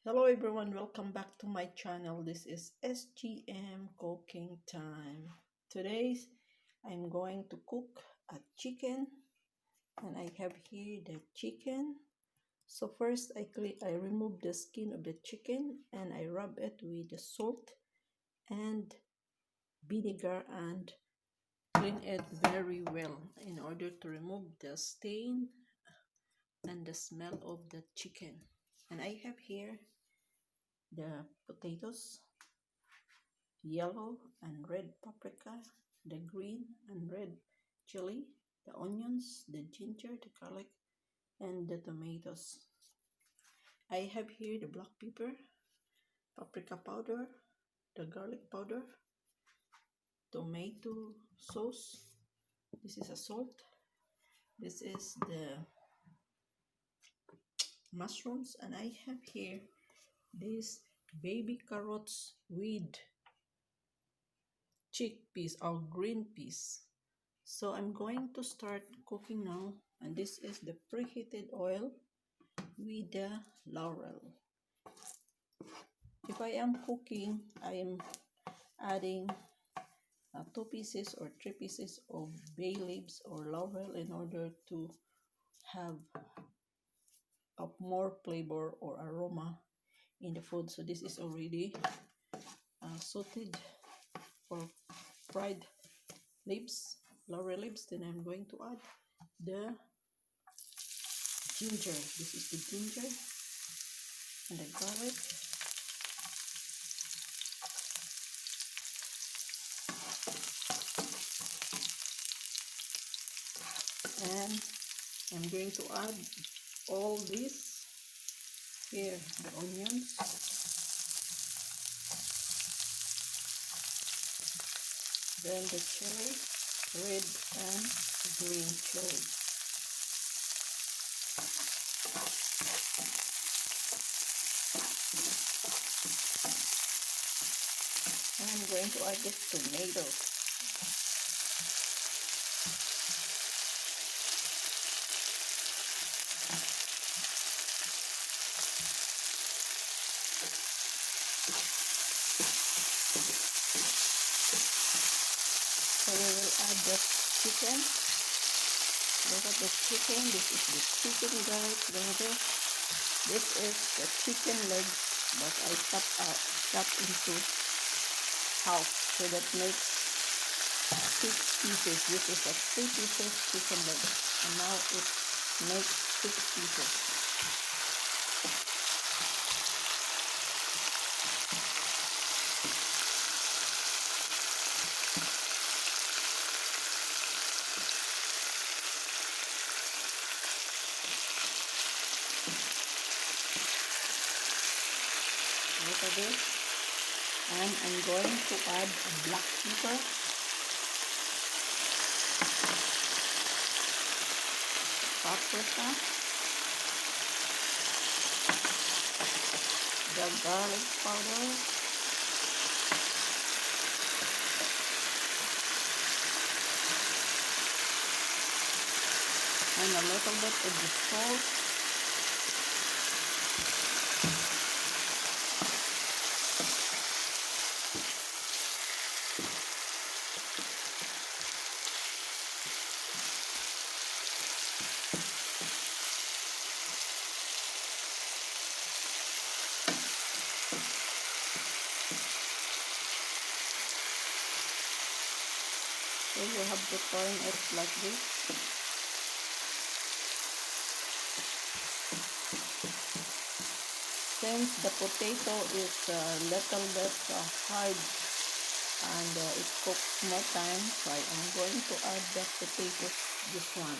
Hello everyone, welcome back to my channel. This is S.G.M cooking time. Today I'm going to cook a chicken, and I have here the chicken. So first I remove the skin of the chicken and I rub it with the salt and vinegar and clean it very well in order to remove the stain and the smell of the chicken. And I have here the potatoes, yellow and red paprika, the green and red chili, the onions, the ginger, the garlic, and the tomatoes. I have here the black pepper, paprika powder, the garlic powder, tomato sauce. This is a salt. This is the mushrooms, and I have here these baby carrots with chickpeas or green peas. So I'm going to start cooking now, and this is the preheated oil with the laurel. If I am cooking, I am adding 2 pieces or 3 pieces of bay leaves or laurel in order to have a more flavor or aroma in the food. So this is already sauteed or fried leaves, laurel leaves. Then I'm going to add the ginger. This is the ginger and the garlic. And I'm going to add all this here, the onions, then the chili, red and green chili. And I'm going to add the tomatoes. So we will add the chicken. Look at the chicken. This is the chicken, guys. This is the chicken legs, but I cut into half, so that makes 6 pieces. This is a 3 pieces chicken leg, and now it makes 6 pieces. Look at this. And I'm going to add black pepper, paprika, the garlic powder, and a little bit of the salt. So you have to turn it like this. Since the potato is a little bit hard and it cooks more time, so I am going to add the potatoes, this one.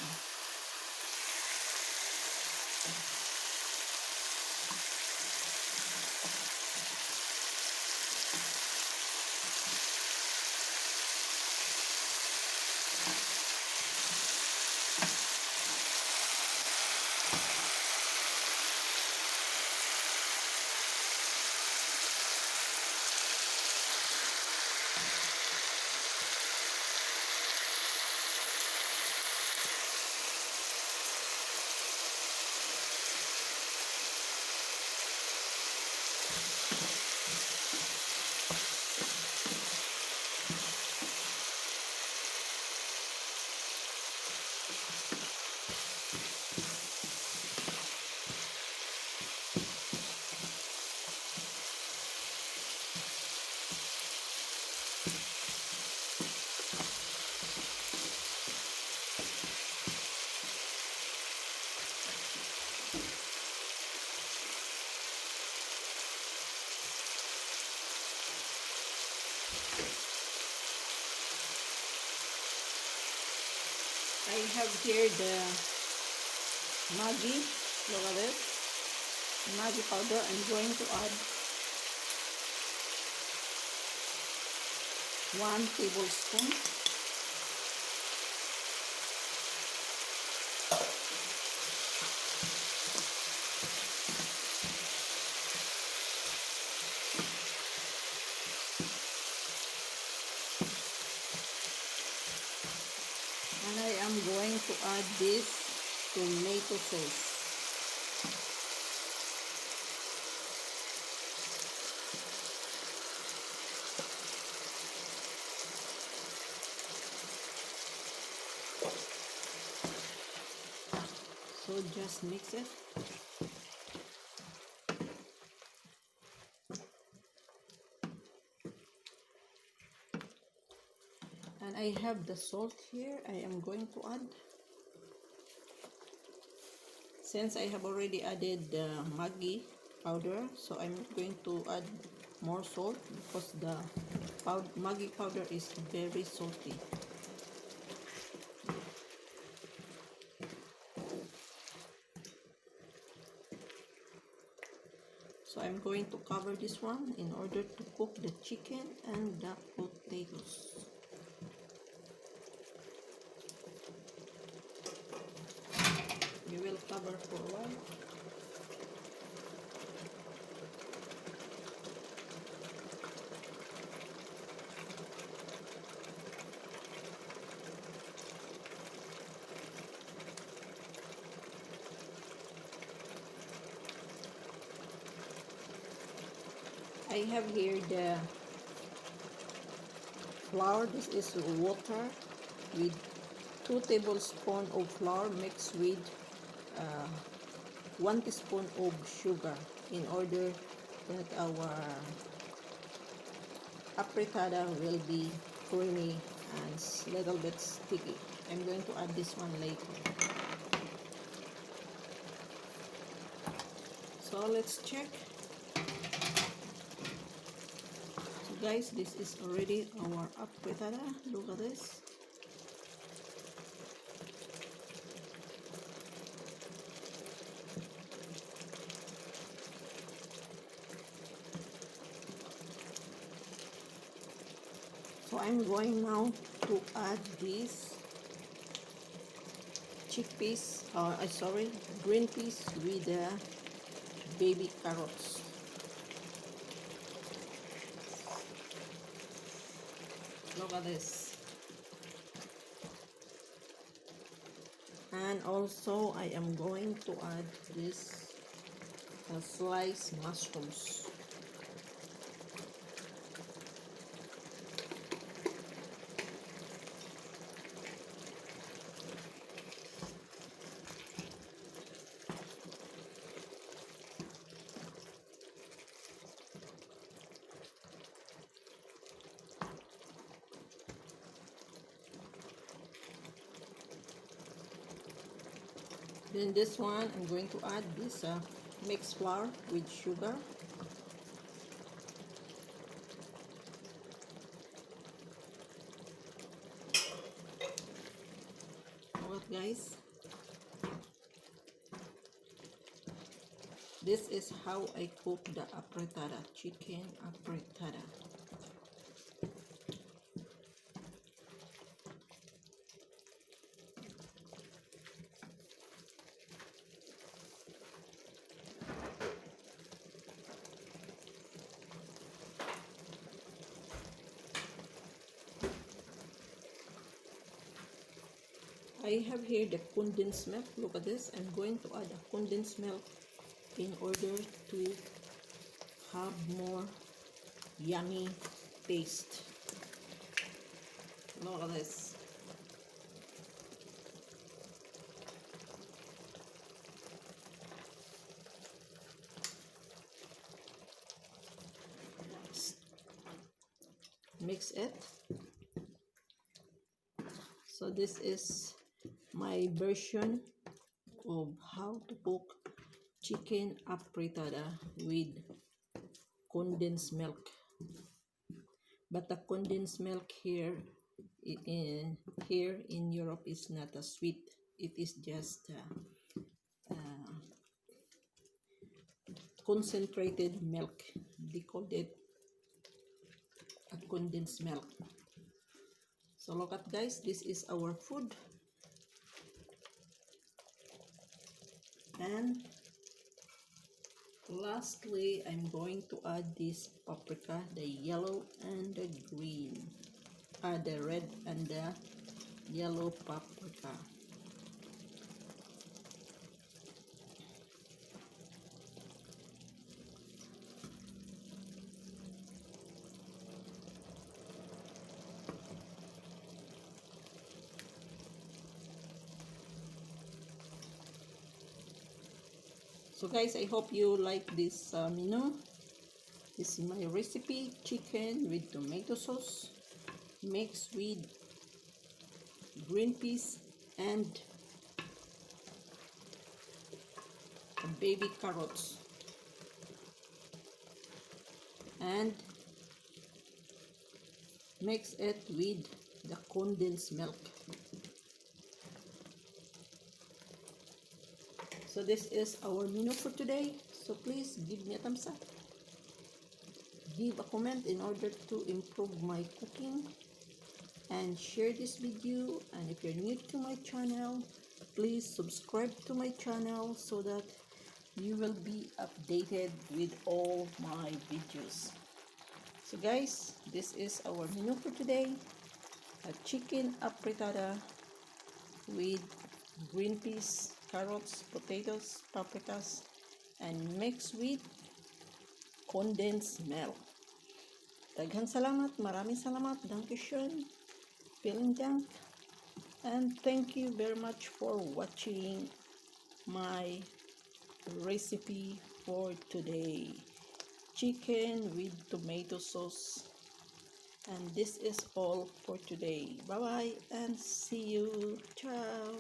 have here the Maggi. Look at this. Maggi powder. I'm going to add 1 tablespoon. And I am going to add this tomato sauce. So just mix it. And I have the salt here. I am going to add. Since I have already added the Maggi powder, so I'm going to add more salt because the Maggi powder is very salty. So I'm going to cover this one in order to cook the chicken and the potatoes. You will cover for a while. I have here the flour. This is water with 2 tablespoons of flour mixed with 1 teaspoon of sugar in order that our apritada will be creamy and a little bit sticky. I'm going to add this one later. So let's check. So guys, this is already our apritada. Look at this. So I'm going now to add these chickpeas, green peas with the baby carrots. Look at this. And also I am going to add this sliced mushrooms. Then this one, I'm going to add this mixed flour with sugar. Alright guys, this is how I cook the apritada, chicken apritada. I have here the condensed milk. Look at this. I'm going to add a condensed milk in order to have more yummy taste. Look at this. Mix it. So this is my version of how to cook chicken apritada with condensed milk. But the condensed milk here in Europe is not as sweet. it is just concentrated milk. They called it a condensed milk. So look at guys, this is our food. And lastly, I'm going to add this paprika, the yellow and the green. The red and the yellow paprika. So guys, I hope you like this menu. This is my recipe, chicken with tomato sauce mixed with green peas and baby carrots and mix it with the condensed milk. So this is our menu for today. So please give me a thumbs up. Give a comment in order to improve my cooking. And share this video. And if you're new to my channel, please subscribe to my channel so that you will be updated with all my videos. So guys, this is our menu for today. A chicken apritada with green peas, carrots, potatoes, paprikas, and mixed with condensed milk. Daghang salamat, maraming salamat, dankeschön, vielen Dank, and thank you very much for watching my recipe for today. Chicken with tomato sauce. And this is all for today. Bye bye and see you. Ciao.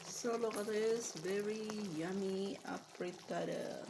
So look at this very yummy apritada.